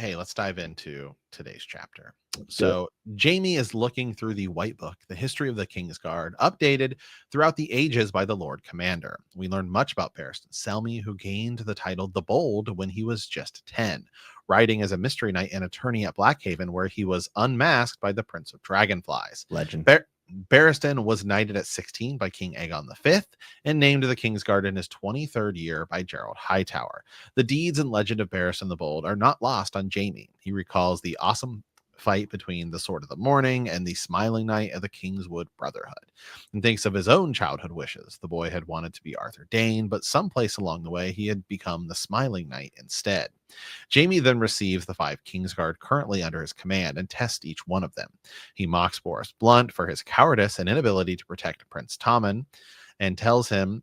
hey, let's dive into today's chapter. Let's do it. So, Jaime is looking through the White Book, the history of the Kingsguard, updated throughout the ages by the Lord Commander. We learn much about Barristan Selmy, who gained the title the Bold when he was just 10, riding as a mystery knight and attorney at Blackhaven, where he was unmasked by the Prince of Dragonflies. Legend. Barristan was knighted at 16 by King Aegon V and named to the Kingsguard in his 23rd year by Gerald Hightower. The deeds and legend of Barristan the Bold are not lost on Jaime. He recalls the awesome fight between the Sword of the Morning and the Smiling Knight of the Kingswood Brotherhood, and thinks of his own childhood wishes. The boy had wanted to be Arthur Dane, but someplace along the way he had become the Smiling Knight instead. Jaime then receives the 5 Kingsguard currently under his command and tests each one of them. He mocks Boris Blunt for his cowardice and inability to protect Prince Tommen, and tells him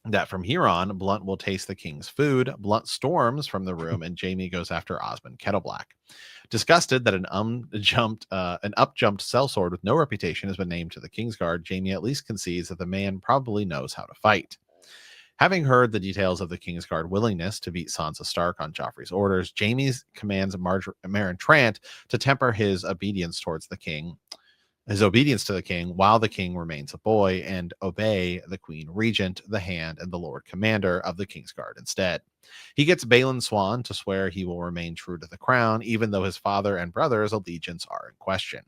that from here on, Blunt will taste the king's food. Blunt storms from the room, and Jaime goes after Osmond Kettleblack. Disgusted that an up-jumped sellsword with no reputation has been named to the Kingsguard, Jaime at least concedes that the man probably knows how to fight. Having heard the details of the Kingsguard willingness to beat Sansa Stark on Joffrey's orders, Jaime commands Meryn Trant to temper his obedience to the king while the king remains a boy, and obey the Queen Regent, the Hand, and the Lord Commander of the Kingsguard instead. He gets Balon Swan to swear he will remain true to the crown, even though his father and brother's allegiance are in question.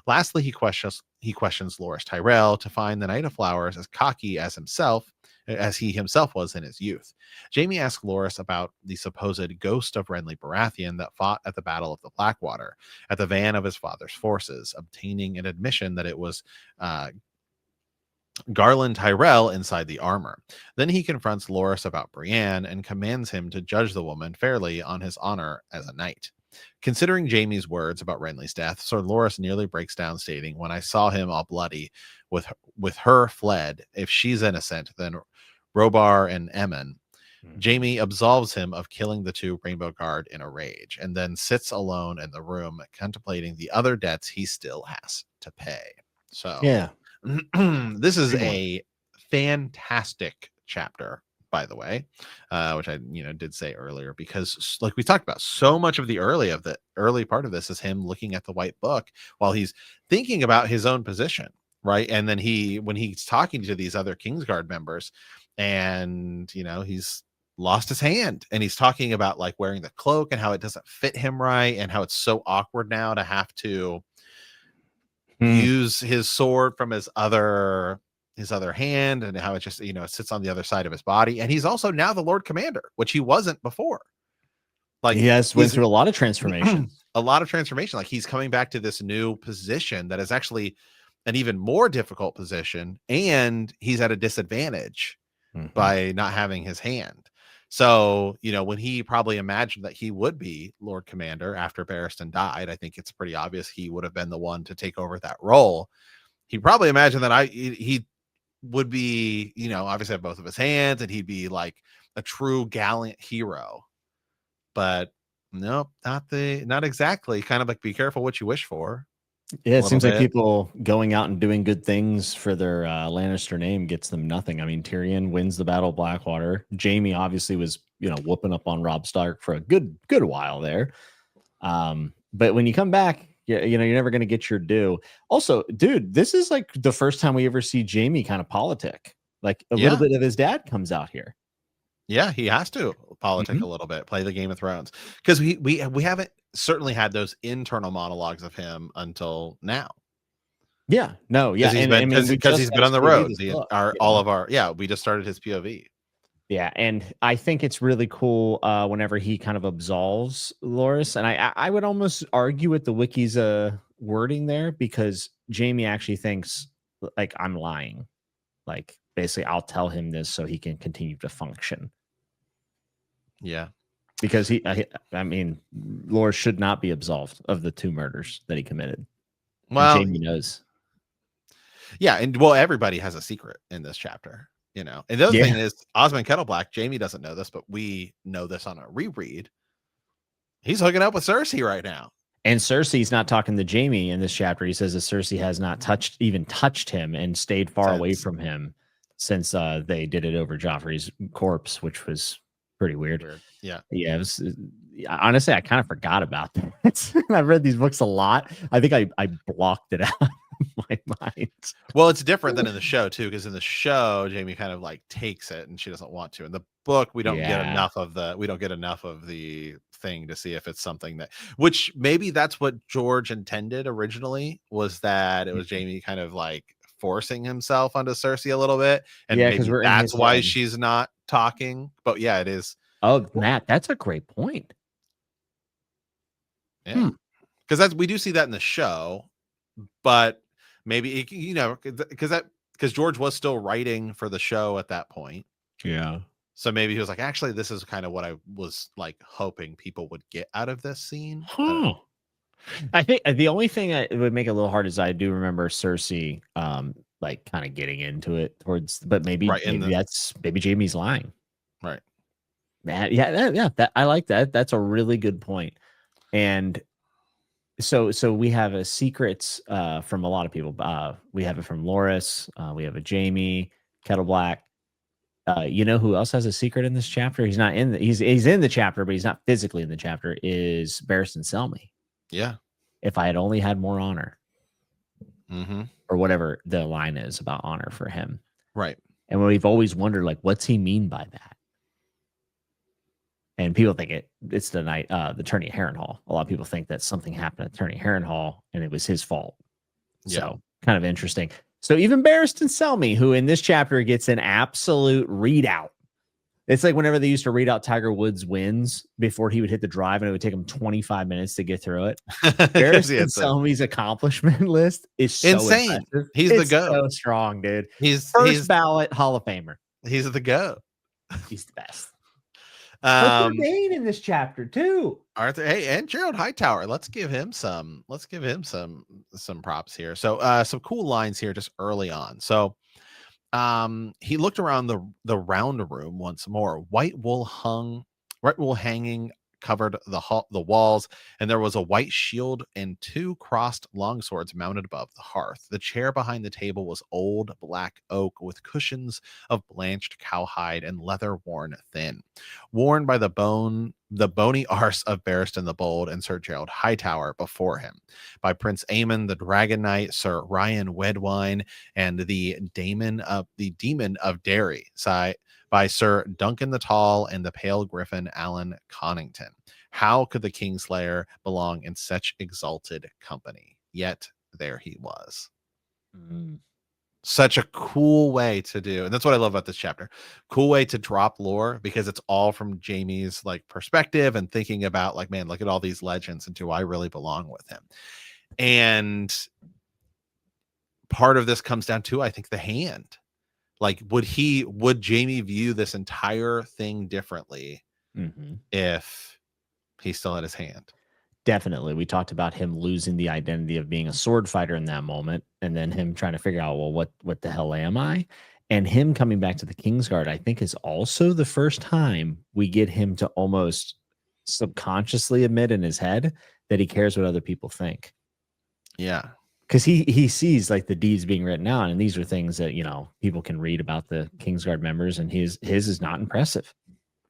Lastly, he questions Loras Tyrell to find the Knight of Flowers as cocky as he himself was in his youth. Jaime asks Loras about the supposed ghost of Renly Baratheon that fought at the Battle of the Blackwater at the van of his father's forces, obtaining an admission that it was Garland Tyrell inside the armor. Then he confronts Loras about Brienne and commands him to judge the woman fairly on his honor as a knight. Considering Jaime's words about Renly's death, Sir Loras nearly breaks down, stating, "When I saw him all bloody, with her fled, if she's innocent, then Robar and Emmon." Jaime absolves him of killing the 2 Rainbow Guard in a rage, and then sits alone in the room, contemplating the other debts he still has to pay. So, Yeah. this is a fantastic chapter, by the way, which I did say earlier, because like we talked about, so much of the early part of this is him looking at the White Book while he's thinking about his own position, right? And then when he's talking to these other Kingsguard members, and he's lost his hand, and he's talking about like wearing the cloak and how it doesn't fit him right, and how it's so awkward now to have to use his sword from his other hand, and how it just it sits on the other side of his body. And he's also now the Lord Commander, which he wasn't before. Like, he went through a lot of transformation. Like, he's coming back to this new position that is actually an even more difficult position, and he's at a disadvantage by not having his hand. So, when he probably imagined that he would be Lord Commander after Barristan died, I think it's pretty obvious he would have been the one to take over that role. He probably imagined that he would be, obviously have both of his hands, and he'd be like a true gallant hero. But nope, not exactly. Kind of like, be careful what you wish for. Yeah, it seems like people going out and doing good things for their Lannister name gets them nothing. I mean, Tyrion wins the Battle of Blackwater. Jaime obviously was, whooping up on Robb Stark for a good while there. But when you come back, you're never going to get your due. Also, dude, this is like the first time we ever see Jaime kind of politic. Like a little bit of his dad comes out here. Yeah, he has to politic a little bit, play the Game of Thrones, because we haven't certainly had those internal monologues of him until now. Yeah, no, yeah, because he's been on the road. We just started his POV. Yeah, and I think it's really cool whenever he kind of absolves Loras, and I would almost argue with the wiki's wording there, because Jaime actually thinks like, I'm lying, like basically I'll tell him this so he can continue to function. Yeah, because Loras should not be absolved of the 2 murders that he committed. Well, and Jaime knows. Yeah, and everybody has a secret in this chapter, And the other thing is, Osmond Kettleblack, Jaime doesn't know this, but we know this on a reread. He's hooking up with Cersei right now. And Cersei's not talking to Jaime in this chapter. He says that Cersei has not touched him and stayed far away from him since they did it over Joffrey's corpse, which was pretty weird. Yeah. Yeah. honestly, I kind of forgot about that. I've read these books a lot. I think I blocked it out of my mind. Well, it's different than in the show too, because in the show, Jamie kind of like takes it and she doesn't want to. In the book, we don't get Yeah. enough of the thing to see if it's something that, which maybe that's what George intended originally, was that it was Mhm. Jamie kind of like forcing himself onto Cersei a little bit, and Yeah, because maybe we're in that's his why head. she's not talking. But yeah, it is. Oh, Matt, that's a great point. Yeah, Hmm. because that's, we do see that in the show, but maybe because George was still writing for the show at that point. Yeah. So maybe he was like, actually, this is kind of what I was like hoping people would get out of this scene. I don't Huh. know. I think the only thing that would make it a little hard is I do remember Cersei, like kind of getting into it towards, but maybe Right in the maybe Jamie's lying. right. That I like that. That's a really good point. And so we have a secrets from a lot of people. We have it from Loris. We have a Jamie Kettle Black. You know who else has a secret in this chapter? He's not in the he's in the chapter, but he's not physically in the chapter. Is Barristan Selmy? Yeah. If I had only had more honor, Mm-hmm. or whatever the line is about honor for him. Right. And we've always wondered, like, what's he mean by that? And people think it's the night, the attorney at Harrenhal. A lot of people think that something happened at attorney Harrenhal and it was his fault. Yeah. So kind of interesting. So even Barristan Selmy, who in this chapter gets an absolute readout. It's like whenever they used to read out Tiger Woods wins before he would hit the drive, and it would take him 25 minutes to get through it. Because Barristan Selmy's accomplishment list is so insane. impressive. He's the It's goat. so strong, dude. He's First ballot Hall of Famer. he's the goat. He's the best. Arthur Um, Dayne in this chapter too. Arthur, hey, and Gerald Hightower. Let's give him some props here. So some cool lines here just early on. So he looked around the round room once more. White wool hanging covered the walls, and there was a white shield and two crossed longswords mounted above the hearth. The chair behind the table was old black oak with cushions of blanched cowhide and leather worn thin, worn by the bony arse of Barristan the Bold and Sir Gerald Hightower before him, by Prince Aemon the Dragon Knight, Sir Ryan Wedwine, and the Demon of Derry, by Sir Duncan the Tall and the Pale Griffin Alan Connington. How could the Kingslayer belong in such exalted company? Yet there he was. Such a cool way to do, and that's what I love about this chapter. Cool way to drop lore, because it's all from Jamie's like perspective and thinking about like, man, look at all these legends, and do I really belong with him? And part of this comes down to, I think, the hand. Like, would Jamie view this entire thing differently if he still had his hand? Definitely. We talked about him losing the identity of being a sword fighter in that moment, and then him trying to figure out, well, what the hell am I? And him coming back to the Kingsguard, I think, is also the first time we get him to almost subconsciously admit in his head that he cares what other people think. Yeah. Because he sees like the deeds being written out, and these are things that, people can read about the Kingsguard members, and his is not impressive.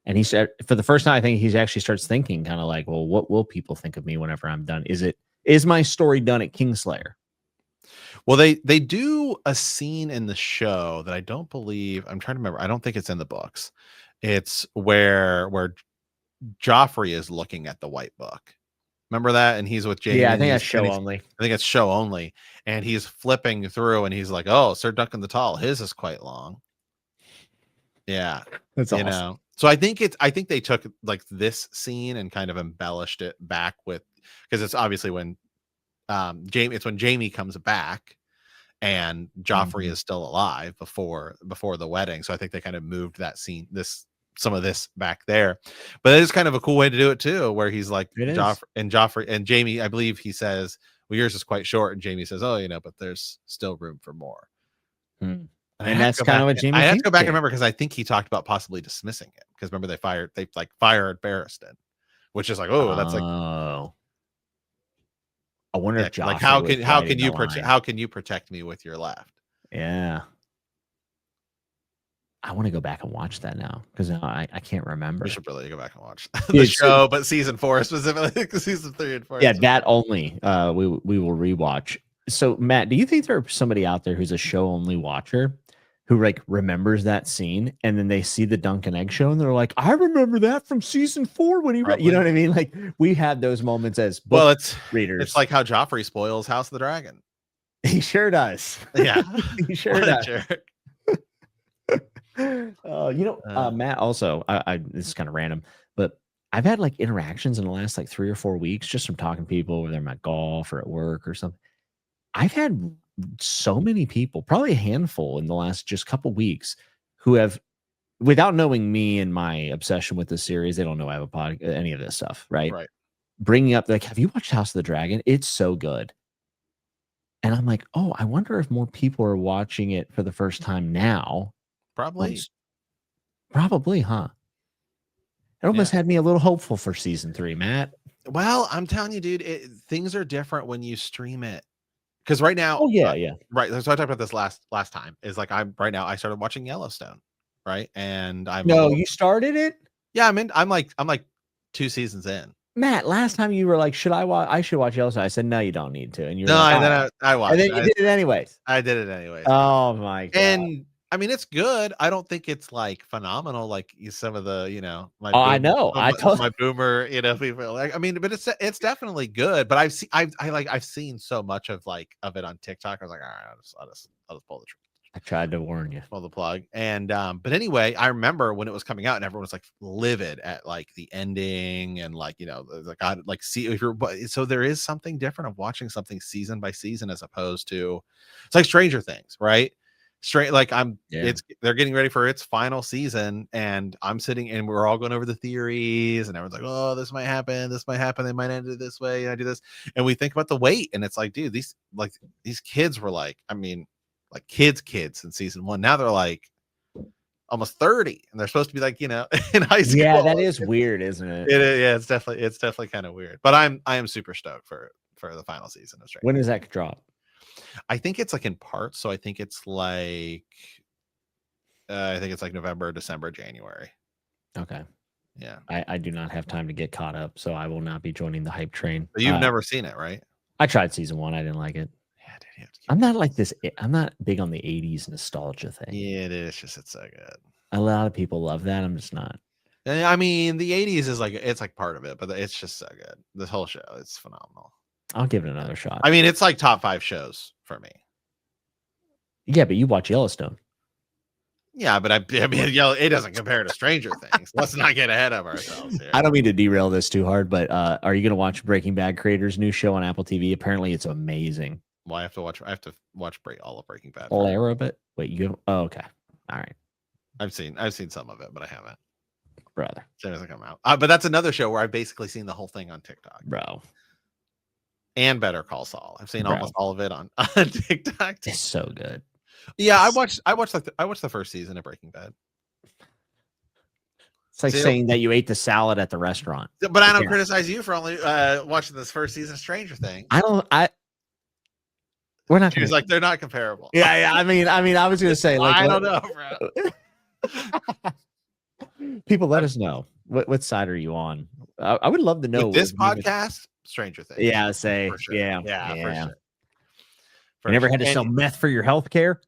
And he said, for the first time, I think he actually starts thinking kind of like, well, what will people think of me whenever I'm done? Is my story done at Kingslayer? Well, they do a scene in the show that I don't believe, I'm trying to remember. I don't think it's in the books. It's where Joffrey is looking at the white book. Remember that? And he's with Jamie. Yeah, I and think that's show only. I think it's show only. And he's flipping through and he's like, oh, Sir Duncan the Tall, his is quite long. Yeah. That's awesome. So I think they took like this scene and kind of embellished it back with, because it's obviously when Jamie comes back and Joffrey is still alive before the wedding. So I think they kind of moved that scene, some of this back there. But it is kind of a cool way to do it too, where he's like Joffrey and Jamie, I believe he says, well, yours is quite short, and Jamie says, oh, but there's still room for more. And that's kind of what Jamie. I have to go back and remember, because I think he talked about possibly dismissing it, because remember they fired Barristan, which is like, oh, that's like, I wonder if Joffrey like how can you protect me with your left? Yeah. I want to go back and watch that now because I can't remember. We should really go back and watch the Dude, show, but season 4 specifically, season 3 and 4. Yeah, that only we will rewatch. So Matt, do you think there's somebody out there who's a show only watcher who like remembers that scene and then they see the Dunk and Egg show and they're like, I remember that from season 4 when he read, you know what I mean? Like we had those moments as book readers. It's like how Joffrey spoils House of the Dragon. He sure does. Yeah, he sure does. Matt, also, this is kind of random, but I've had like interactions in the last like 3 or 4 weeks just from talking to people, whether I'm at golf or at work or something. I've had so many people, probably a handful in the last just couple weeks, who have, without knowing me and my obsession with the series, they don't know I have a pod, any of this stuff, right? Right. Bringing up like, have you watched House of the Dragon? It's so good. And I'm like, oh, I wonder if more people are watching it for the first time now. Probably, huh? It almost had me a little hopeful for season 3, Matt. Well, I'm telling you, dude, things are different when you stream it. Because right now, right. So I talked about this last time. Is like I started watching Yellowstone, right? And you started it? Yeah, I'm like 2 seasons in. Matt, last time you were like, I should watch Yellowstone. I said, no, you don't need to. And you're like, then I watched. And then you did it anyways. I did it anyways. Oh my god! And I mean, it's good. I don't think it's like phenomenal, like some of the, I know. My boomer, people like. I mean, but it's definitely good. But I've seen so much of it on TikTok. I was like, all right, I'll just pull the trigger. I tried to warn you. Pull the plug. And but anyway, I remember when it was coming out and everyone was like livid at like the ending and see if you're. So there is something different of watching something season by season as opposed to it's like Stranger Things, right? They're getting ready for its final season and I'm sitting and we're all going over the theories and everyone's like, oh, this might happen, they might end it this way, and I do this, and we think about the wait, and it's like, dude, these kids were like, I mean, like kids in season 1, now they're like almost 30 and they're supposed to be like, in high school. Yeah, that is weird, isn't it? It's definitely kind of weird, but I am super stoked for the final season of Stranger. When does that drop? I think it's like in parts. So I think it's like November, December, January. Okay. Yeah. I do not have time to get caught up, so I will not be joining the hype train. But you've never seen it, right? I tried season 1. I didn't like it. Yeah, dude, I'm not like this. I'm not big on the 80s nostalgia thing. Yeah, it is. It's so good. A lot of people love that. I'm just not. I mean, the 80s is it's like part of it, but it's just so good. This whole show, it's phenomenal. I'll give it another shot. I mean, it's like top 5 shows for me. Yeah, but you watch Yellowstone. Yeah, but I mean, it doesn't compare to Stranger Things. Let's not get ahead of ourselves here. I don't mean to derail this too hard, but are you going to watch Breaking Bad creators' new show on Apple TV? Apparently, it's amazing. Well, I have to watch all of Breaking Bad. All era of it. Wait, you? Oh, okay. All right. I've seen some of it, but I haven't. Brother, as soon as I come out. But that's another show where I've basically seen the whole thing on TikTok, bro. And Better Call Saul. I've seen almost all of it on TikTok. It's so good. Yeah, I watched the first season of Breaking Bad. It's like saying that you ate the salad at the restaurant. But I don't criticize you for only watching this first season of Stranger Things. We're not. She's like, they're not comparable. Yeah. I mean, I was gonna say, like, I don't know, bro. People, let us know what side are you on. I would love to know. With this podcast, Stranger Things. Yeah, for sure. For sure. You never had to sell meth for your health care?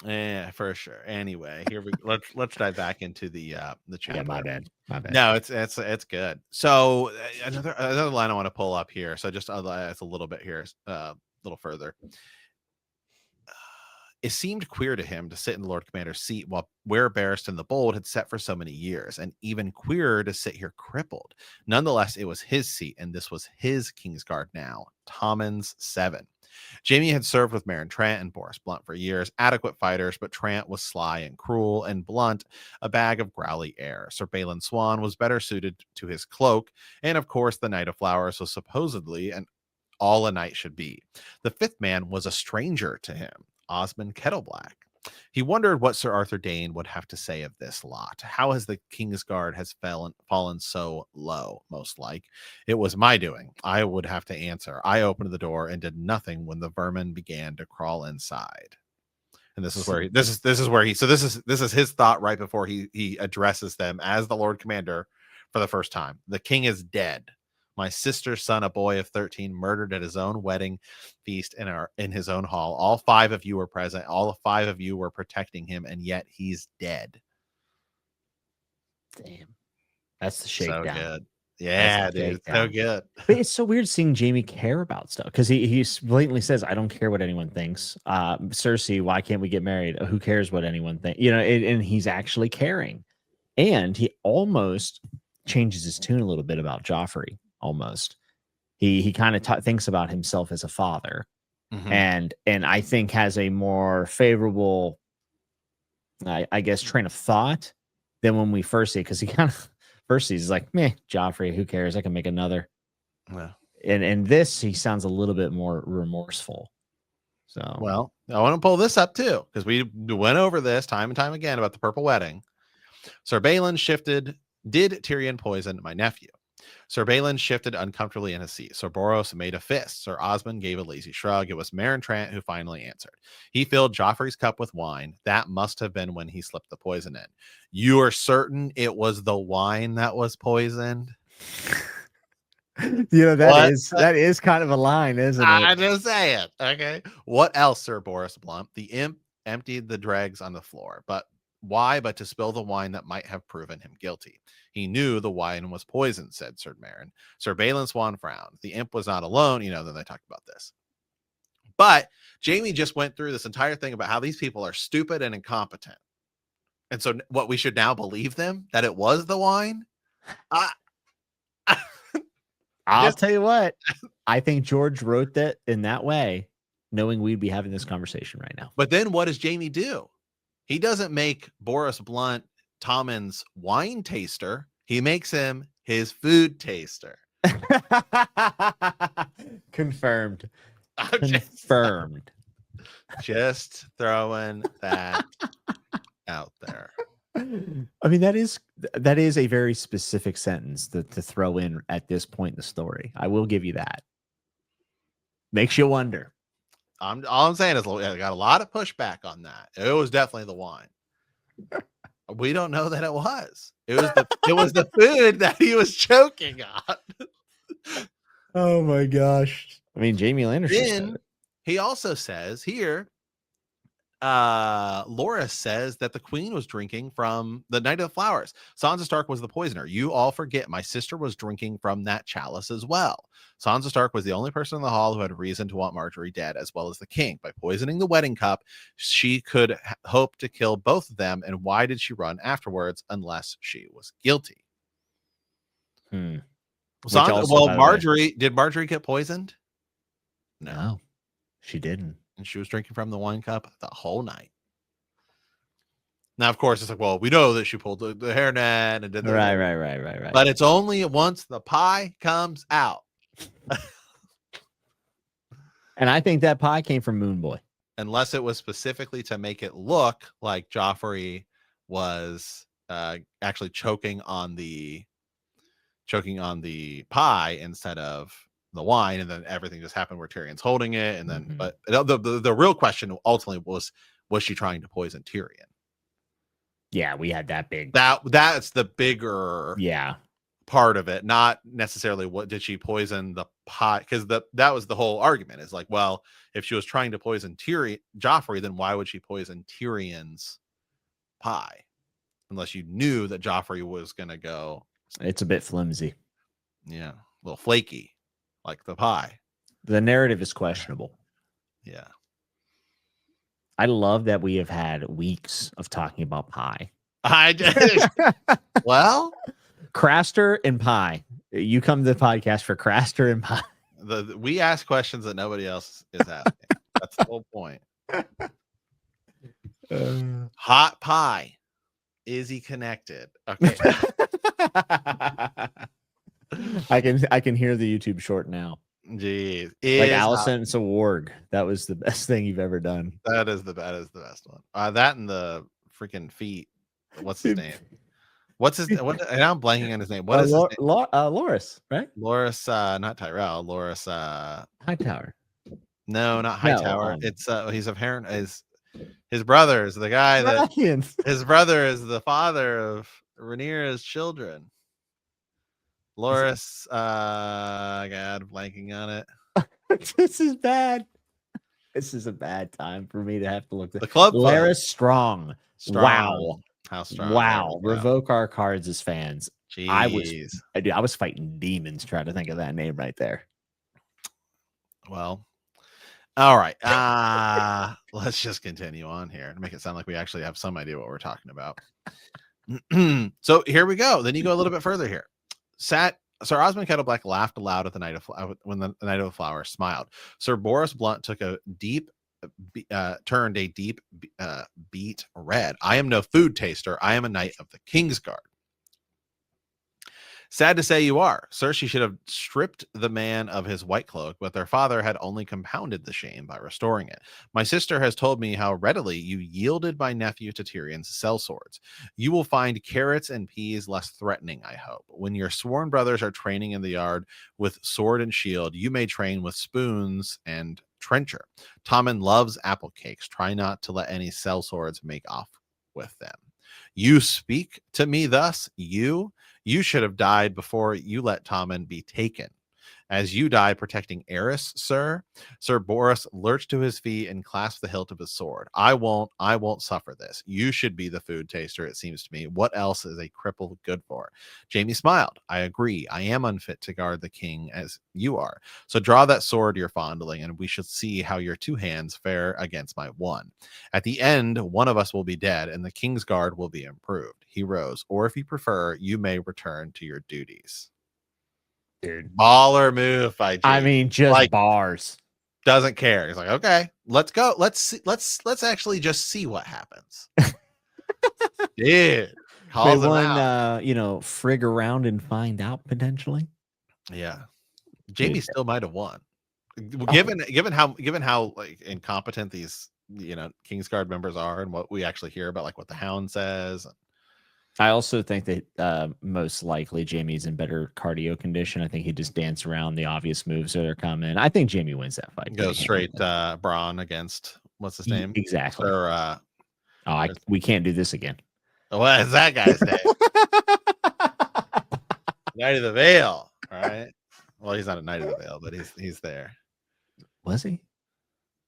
Yeah, for sure. Anyway, here let's dive back into the chapter. Yeah, my bad. No, it's good. So another line I want to pull up here. So just it's a little bit here, a little further. It seemed queer to him to sit in the Lord Commander's seat where Barristan the Bold had sat for so many years, and even queerer to sit here crippled. Nonetheless, it was his seat, and this was his Kingsguard now, Tommen's 7. Jaime had served with Meryn Trant and Boris Blunt for years, adequate fighters, but Trant was sly and cruel, and Blunt a bag of growly air. Sir Balon Swan was better suited to his cloak, and of course the Knight of Flowers was supposedly all a knight should be. The 5th man was a stranger to him, Osmond Kettleblack. He wondered what Sir Arthur Dayne would have to say of this lot. How has the Kingsguard fallen so low? Most like it was my doing. I would have to answer. I opened the door and did nothing when the vermin began to crawl inside. And this is where this is his thought right before he addresses them as the Lord Commander for the first time. The king is dead. My sister's son, a boy of 13, murdered at his own wedding feast in his own hall. All 5 of you were present. All 5 of you were protecting him, and yet he's dead. Damn. That's the So shakedown. good. Yeah, dude. So good. But it's so weird seeing Jaime care about stuff because he blatantly says, I don't care what anyone thinks. Cersei, why can't we get married? Who cares what anyone thinks? And he's actually caring. And he almost changes his tune a little bit about Joffrey. Almost. He kind of thinks about himself as a father. And I think has a more favorable, I guess, train of thought than when we first see it, because he kind of first he's like, meh, Joffrey, who cares? I can make another. Yeah. And this, he sounds a little bit more remorseful. So, well, I want to pull this up too, because we went over this time and time again about the purple wedding. Sir Balin did Tyrion poison my nephew? Sir Balin shifted uncomfortably in his seat. Sir Boros made a fist. Sir Osmond gave a lazy shrug. It was Meryn Trant who finally answered. He filled Joffrey's cup with wine. That must have been when he slipped the poison in. You are certain it was the wine that was poisoned? That is kind of a line, isn't it? I'm just saying. Okay. What else, Sir Boros Blunt? The imp emptied the dregs on the floor, but why but to spill the wine that might have proven him guilty? He knew the wine was poisoned, said Sir Meryn. Sir Balin Swan frowned. The imp was not alone. Then they talked about this. But Jaime just went through this entire thing about how these people are stupid and incompetent. And so what, we should now believe them that it was the wine? I'll tell you what, I think George wrote that in that way, knowing we'd be having this conversation right now. But then what does Jaime do? He doesn't make Boros Blunt Tommen's wine taster. He makes him his food taster. Confirmed. Confirmed. Just throwing that out there. I mean, that is a very specific sentence to throw in at this point in the story. I will give you that. Makes you wonder. All I'm saying is I got a lot of pushback on that. It was definitely the wine. We don't know that it was. It was the food that he was choking on. Oh my gosh. I mean, Jaime Lannister. He also says here, Loras says that the queen was drinking from the Night of the Flowers. Sansa Stark was the poisoner. You all forget my sister was drinking from that chalice as well. Sansa Stark was the only person in the hall who had reason to want Marjorie dead, as well as the king. By poisoning the wedding cup, she could hope to kill both of them. And why did she run afterwards unless she was guilty? Marjorie, did Marjorie get poisoned? No, she didn't. And she was drinking from the wine cup the whole night. Now, of course, it's like, well, we know that she pulled the hairnet and did that. Right. But it's only once the pie comes out. And I think that pie came from Moon Boy. Unless it was specifically to make it look like Joffrey was actually choking on the pie instead of the wine, and then everything just happened where Tyrion's holding it, and then but the real question ultimately was she trying to poison Tyrion? Yeah, we had that big that's the bigger part of it, not necessarily what did she poison the pie, because that was the whole argument, is like, well, if she was trying to poison Joffrey, then why would she poison Tyrion's pie unless you knew that Joffrey was gonna go? It's a bit flimsy, a little flaky, like the pie. The narrative is questionable. Yeah. I love that we have had weeks of talking about pie. I did. Well, Craster and pie. You come to the podcast for Craster and pie. We ask questions that nobody else is asking. That's the whole point. Hot pie. Is he connected? Okay. I can hear the YouTube short now. Jeez. Like Allison Sawarg. That was the best thing you've ever done. That is the best one. That and the freaking feet. What's his name? And I'm blanking on his name. What is his name? Loras, right? Loras, not Tyrell. Loras Hightower. No, not Hightower. It's he's of Heron. Is His brother is the guy that Ryan. his brother is the father of Rhaenyra's children. Loras, God, blanking on it. This is bad. This is a bad time for me to have to look. The Clubfoot. Laris Strong. Wow. Strong. How strong? There Wow. we go. Revoke our cards as fans. Jeez. I was fighting demons trying to think of that name right there. Well, all right. Let's just continue on here to make it sound like we actually have some idea what we're talking about. So here we go. Then you go a little bit further here. Sir Osmond Kettleblack laughed aloud at the Night of when the Night of the Flower smiled. Sir Boris Blunt took a deep turned a deep beet red. I am no food taster. I am a knight of the Kingsguard. Sad to say you are. Cersei should have stripped the man of his white cloak, but their father had only compounded the shame by restoring it. My sister has told me how readily you yielded my nephew to Tyrion's sellswords. You will find carrots and peas less threatening, I hope. When your sworn brothers are training in the yard with sword and shield, you may train with spoons and trencher. Tommen loves apple cakes. Try not to let any sellswords make off with them. You speak to me thus, you should have died before you let Tommen be taken. As you die protecting Eris, sir. Sir Boris lurched to his feet and clasped the hilt of his sword. I won't suffer this. You should be the food taster, it seems to me. What else is a cripple good for? Jaime smiled. I agree. I am unfit to guard the king as you are. So draw that sword you're fondling, and we shall see how your two hands fare against my one. At the end, one of us will be dead, and the king's guard will be improved. He rose. Or if you prefer, you may return to your duties. Dude. Baller move by Jaime. I mean, just like, bars. Doesn't care. He's like, okay, let's go. Let's see. Let's actually just see what happens. Dude, calls him out. Frig around and find out potentially. Yeah, Jaime still might have won, given how like incompetent these Kingsguard members are, and what we actually hear about, like what the Hound says. I also think that most likely Jaime's in better cardio condition. I think he just danced around the obvious moves that are coming. I think Jaime wins that fight. Go straight Braun against what's his name? Exactly. Or, we can't do this again. What is that guy's name? Knight of the Vale. All right. Well, he's not a Knight of the Vale, but he's there. Was he?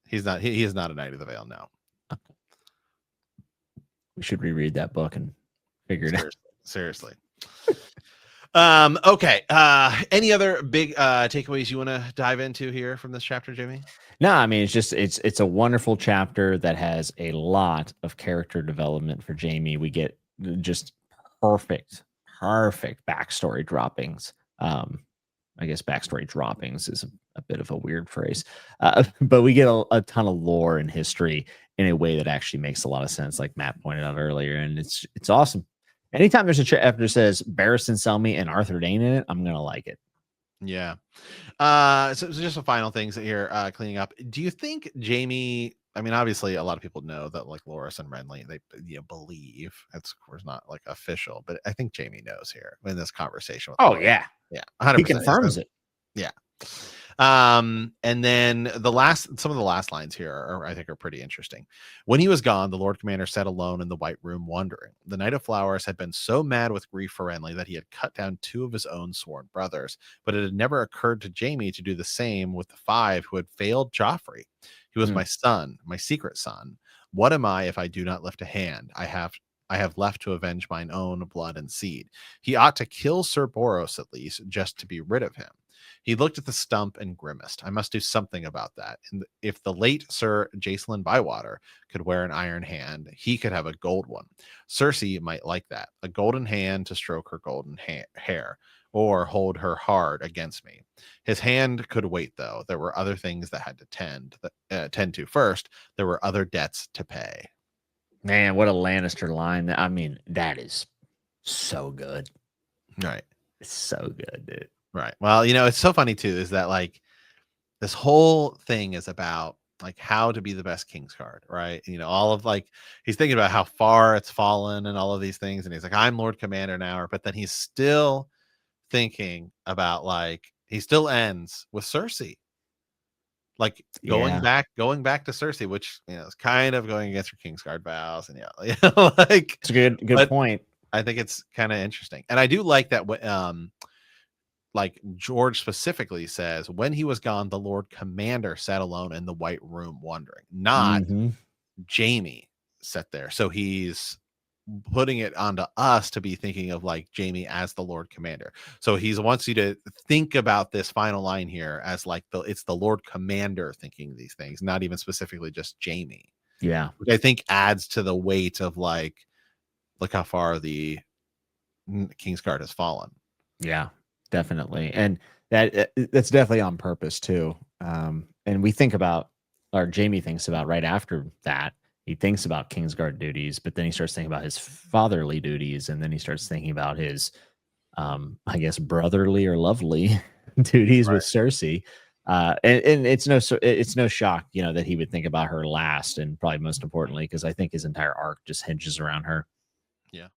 He's not. He is not a Knight of the Vale. No. We should reread that book and figure it out. Seriously. Okay. Any other big takeaways you want to dive into here from this chapter, Jaime? No, I mean, it's a wonderful chapter that has a lot of character development for Jaime. We get just perfect backstory droppings. I guess backstory droppings is a bit of a weird phrase, but we get a ton of lore and history in a way that actually makes a lot of sense, like Matt pointed out earlier, and it's awesome. Anytime there's a chapter that says Barristan Selmy and Arthur Dayne in it, I'm gonna like it. Yeah. So just some final things here, cleaning up. Do you think Jaime? I mean, obviously, a lot of people know that like Loras and Renly, they believe. It's of course not like official, but I think Jaime knows here in this conversation. With Loras. Yeah, 100%. He confirms it. Yeah. And then some of the last lines here I think are pretty interesting. When he was gone, the Lord Commander sat alone in the White Room wondering. The Knight of Flowers had been so mad with grief for Renly that he had cut down 2 of his own sworn brothers, but it had never occurred to Jaime to do the same with the 5 who had failed Joffrey. He was my son, my secret son. What am I if I do not lift a hand? I have left to avenge mine own blood and seed. He ought to kill Sir Boros at least, just to be rid of him. He looked at the stump and grimaced. I must do something about that. And if the late Sir Jacelyn Bywater could wear an iron hand, he could have a gold one. Cersei might like that. A golden hand to stroke her golden hair, or hold her hard against me. His hand could wait, though. There were other things that had to tend to first. There were other debts to pay. Man, what a Lannister line. I mean, that is so good. Right. It's so good, dude. Right. Well, it's so funny too, is that like this whole thing is about like how to be the best Kingsguard, right? All of like he's thinking about how far it's fallen and all of these things, and he's like, I'm Lord Commander now, but then he's still thinking about like he still ends with Cersei. Like Yeah. going back to Cersei, which is kind of going against her Kingsguard vows, and like, It's a good but point. I think it's kind of interesting, and I do like that. Like George specifically says, when he was gone, the Lord Commander sat alone in the White Room, wondering, not Mhm. Jaime sat there. So he's putting it onto us to be thinking of like Jaime as the Lord Commander. So he wants you to think about this final line here as like it's the Lord Commander thinking these things, not even specifically just Jaime, Yeah. which I think adds to the weight of like, look how far the Kingsguard has fallen. Yeah, definitely. And that's definitely on purpose too. And we think about, or Jamie thinks about right after that, he thinks about Kingsguard duties, but then he starts thinking about his fatherly duties, and then he starts thinking about his I guess brotherly or lovely duties with Right. Cersei. And it's no shock, that he would think about her last, and probably most importantly, because I think his entire arc just hinges around her. Yeah.